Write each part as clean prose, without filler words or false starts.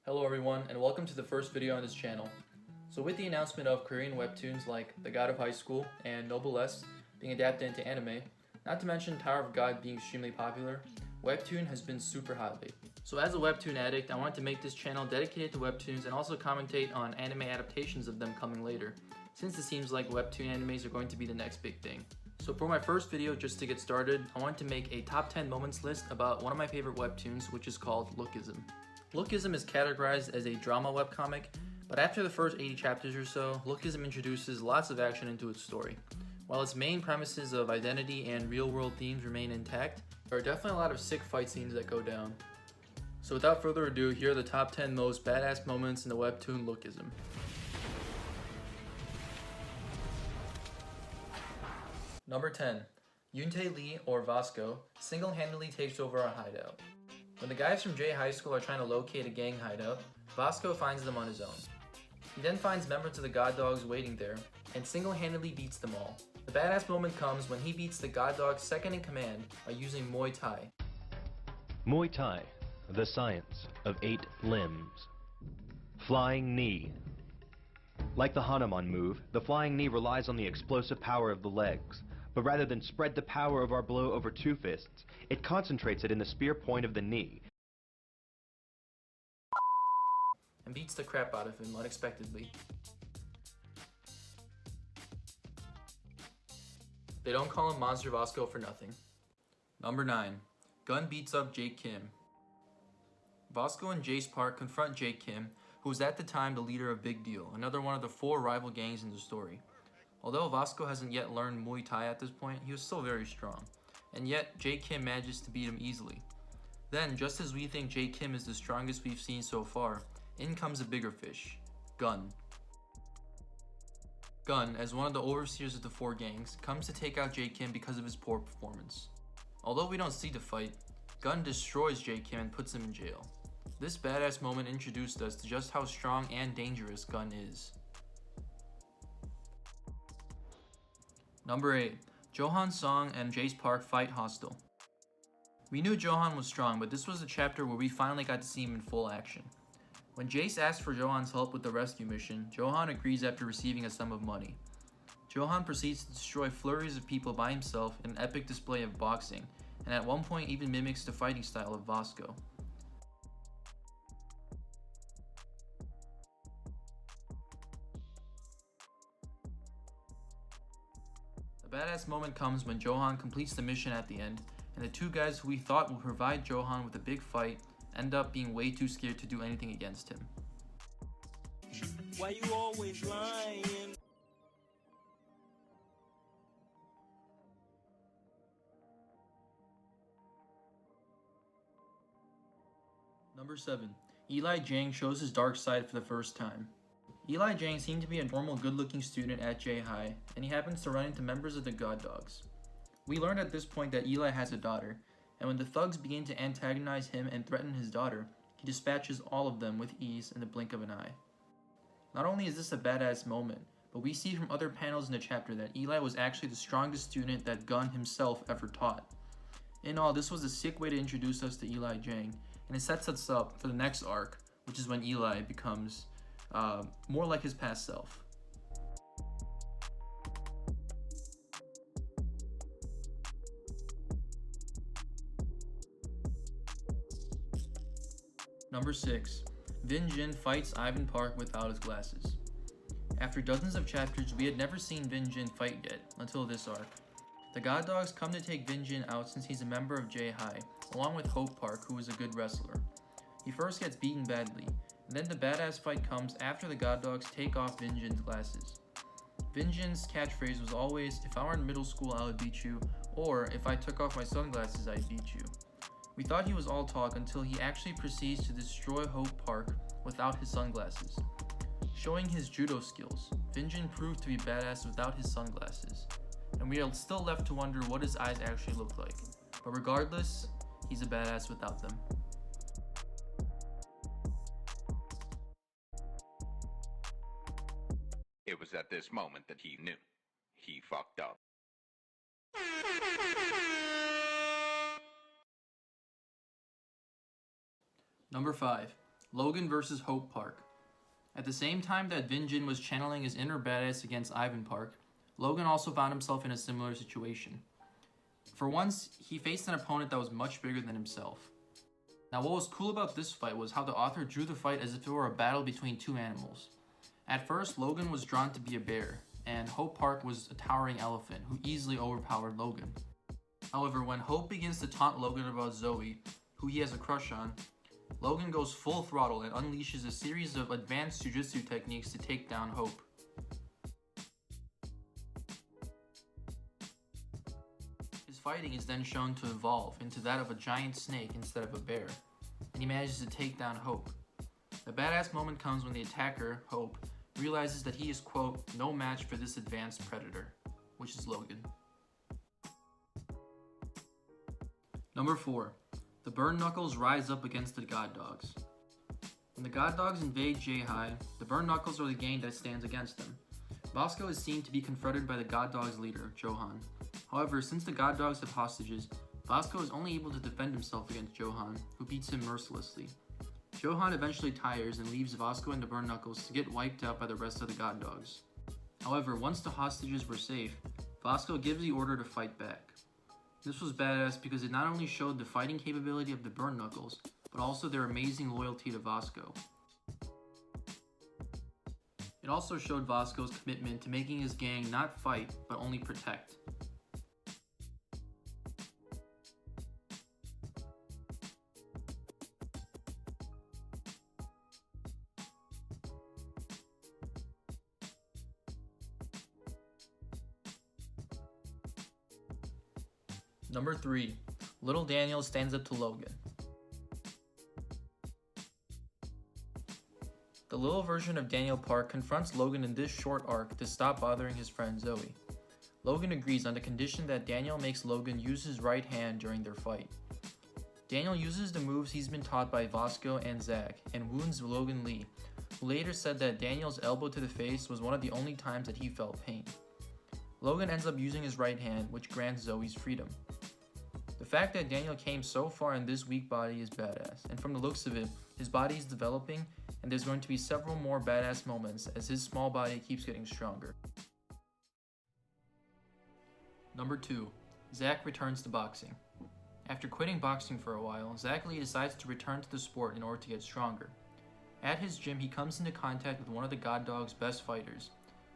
Hello everyone, and welcome to the first video on this channel. So with the announcement of Korean webtoons like The God of High School and Noblesse being adapted into anime, not to mention Tower of God being extremely popular, webtoon has been super hot lately. So as a webtoon addict, I wanted to make this channel dedicated to webtoons and also commentate on anime adaptations of them coming later, since it seems like webtoon animes are going to be the next big thing. So for my first video, just to get started, I wanted to make a top 10 moments list about one of my favorite webtoons, which is called Lookism. Lookism is categorized as a drama webcomic, but after the first 80 chapters or so, Lookism introduces lots of action into its story. While its main premises of identity and real-world themes remain intact, there are definitely a lot of sick fight scenes that go down. So without further ado, here are the top 10 most badass moments in the webtoon Lookism. Number 10. Yoontae Lee, or Vasco, single-handedly takes over a hideout. When the guys from J High School are trying to locate a gang hideout, Vasco finds them on his own. He then finds members of the God Dogs waiting there, and single-handedly beats them all. The badass moment comes when he beats the God Dogs second in command by using Muay Thai. Muay Thai, the science of 8 limbs. Flying knee. Like the Hanuman move, the flying knee relies on the explosive power of the legs. But rather than spread the power of our blow over 2 fists, it concentrates it in the spear point of the knee. And beats the crap out of him unexpectedly. They don't call him Monster Vasco for nothing. Number 9. Gun beats up Jake Kim. Vasco and Jace Park confront Jake Kim, who was at the time the leader of Big Deal, another one of the 4 rival gangs in the story. Although Vasco hasn't yet learned Muay Thai at this point, he was still very strong. And yet, Jake Kim manages to beat him easily. Then, just as we think Jake Kim is the strongest we've seen so far, in comes a bigger fish, Gun. Gun, as one of the overseers of the 4 gangs, comes to take out Jake Kim because of his poor performance. Although we don't see the fight, Gun destroys Jake Kim and puts him in jail. This badass moment introduced us to just how strong and dangerous Gun is. Number 8. Johan Song and Jace Park fight hostile. We knew Johan was strong, but this was a chapter where we finally got to see him in full action. When Jace asks for Johan's help with the rescue mission, Johan agrees after receiving a sum of money. Johan proceeds to destroy flurries of people by himself in an epic display of boxing, and at one point even mimics the fighting style of Vasco. The badass moment comes when Johan completes the mission at the end, and the 2 guys who we thought would provide Johan with a big fight end up being way too scared to do anything against him. Why you always lying? Number 7. Eli Jang shows his dark side for the first time. Eli Jang seemed to be a normal good-looking student at J High, and he happens to run into members of the God Dogs. We learned at this point that Eli has a daughter, and when the thugs begin to antagonize him and threaten his daughter, he dispatches all of them with ease in the blink of an eye. Not only is this a badass moment, but we see from other panels in the chapter that Eli was actually the strongest student that Gun himself ever taught. In all, this was a sick way to introduce us to Eli Jang, and it sets us up for the next arc, which is when Eli becomes more like his past self. Number 6. Vin Jin fights Ivan Park without his glasses. After dozens of chapters, we had never seen Vin Jin fight yet, until this arc. The God Dogs come to take Vin Jin out since he's a member of J High, along with Hope Park, who is a good wrestler. He first gets beaten badly, and then the badass fight comes after the God Dogs take off Vin Jin's glasses. Vin Jin's catchphrase was always, "If I were in middle school, I would beat you," or "If I took off my sunglasses, I'd beat you." We thought he was all talk until he actually proceeds to destroy Hope Park without his sunglasses. Showing his judo skills, Vin Jin proved to be badass without his sunglasses, and we are still left to wonder what his eyes actually look like. But regardless, he's a badass without them. It was at this moment that he knew. He fucked up. Number 5. Logan versus Hope Park. At the same time that Vin Jin was channeling his inner badass against Ivan Park, Logan also found himself in a similar situation. For once, he faced an opponent that was much bigger than himself. Now what was cool about this fight was how the author drew the fight as if it were a battle between two animals. At first, Logan was drawn to be a bear, and Hope Park was a towering elephant who easily overpowered Logan. However, when Hope begins to taunt Logan about Zoe, who he has a crush on, Logan goes full throttle and unleashes a series of advanced jujutsu techniques to take down Hope. His fighting is then shown to evolve into that of a giant snake instead of a bear, and he manages to take down Hope. The badass moment comes when the attacker, Hope, realizes that he is, quote, no match for this advanced predator, which is Logan. Number 4. The Burn Knuckles rise up against the God Dogs. When the God Dogs invade J-High, the Burn Knuckles are the gang that stands against them. Bosco is seen to be confronted by the God Dogs leader, Johan. However, since the God Dogs have hostages, Bosco is only able to defend himself against Johan, who beats him mercilessly. Johan eventually tires and leaves Bosco and the Burn Knuckles to get wiped out by the rest of the God Dogs. However, once the hostages were safe, Bosco gives the order to fight back. This was badass because it not only showed the fighting capability of the Burn Knuckles, but also their amazing loyalty to Bosco. It also showed Bosco's commitment to making his gang not fight, but only protect. Number 3. Little Daniel stands up to Logan. The little version of Daniel Park confronts Logan in this short arc to stop bothering his friend Zoe. Logan agrees on the condition that Daniel makes Logan use his right hand during their fight. Daniel uses the moves he's been taught by Bosco and Zach and wounds Logan Lee, who later said that Daniel's elbow to the face was one of the only times that he felt pain. Logan ends up using his right hand, which grants Zoe's freedom. The fact that Daniel came so far in this weak body is badass, and from the looks of it, his body is developing, and there's going to be several more badass moments as his small body keeps getting stronger. Number 2. Zach returns to boxing. After quitting boxing for a while, Zach Lee decides to return to the sport in order to get stronger. At his gym, he comes into contact with one of the God Dog's best fighters,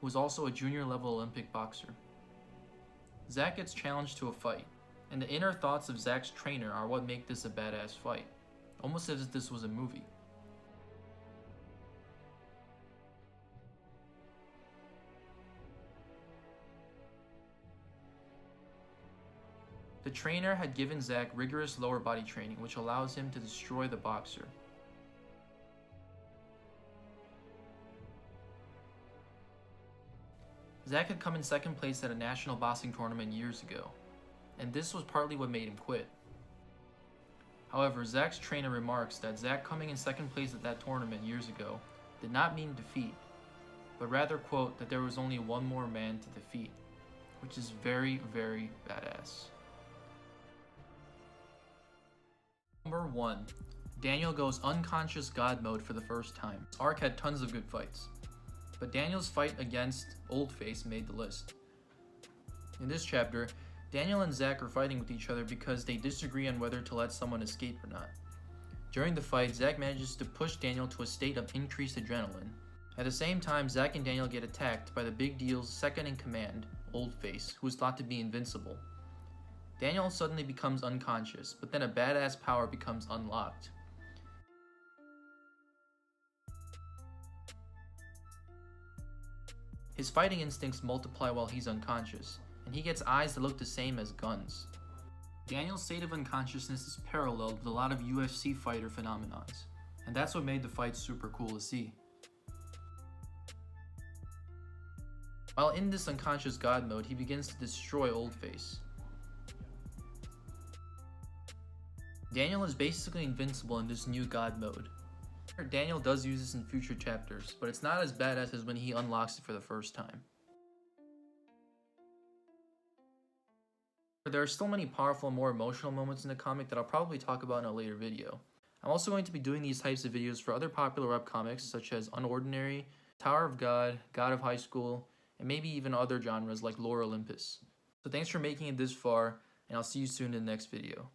who is also a junior-level Olympic boxer. Zach gets challenged to a fight, and the inner thoughts of Zach's trainer are what make this a badass fight, almost as if this was a movie. The trainer had given Zach rigorous lower body training, which allows him to destroy the boxer. Zach had come in second place at a national boxing tournament years ago, and this was partly what made him quit. However, Zach's trainer remarks that Zach coming in second place at that tournament years ago did not mean defeat, but rather, quote, that there was only one more man to defeat, which is very, very badass. Number 1. Daniel goes unconscious God mode for the first time. This arc had tons of good fights, but Daniel's fight against Oldface made the list. In this chapter, Daniel and Zach are fighting with each other because they disagree on whether to let someone escape or not. During the fight, Zach manages to push Daniel to a state of increased adrenaline. At the same time, Zach and Daniel get attacked by the Big Deal's second in command, Oldface, who is thought to be invincible. Daniel suddenly becomes unconscious, but then a badass power becomes unlocked. His fighting instincts multiply while he's unconscious, and he gets eyes that look the same as guns. Daniel's state of unconsciousness is paralleled with a lot of UFC fighter phenomenons, and that's what made the fight super cool to see. While in this unconscious God mode, he begins to destroy Oldface. Daniel is basically invincible in this new God mode. Daniel does use this in future chapters, but it's not as badass as when he unlocks it for the first time. There are still many powerful, more emotional moments in the comic that I'll probably talk about in a later video. I'm also going to be doing these types of videos for other popular webcomics such as Unordinary, Tower of God, God of High School, and maybe even other genres like Lore Olympus. So thanks for making it this far, and I'll see you soon in the next video.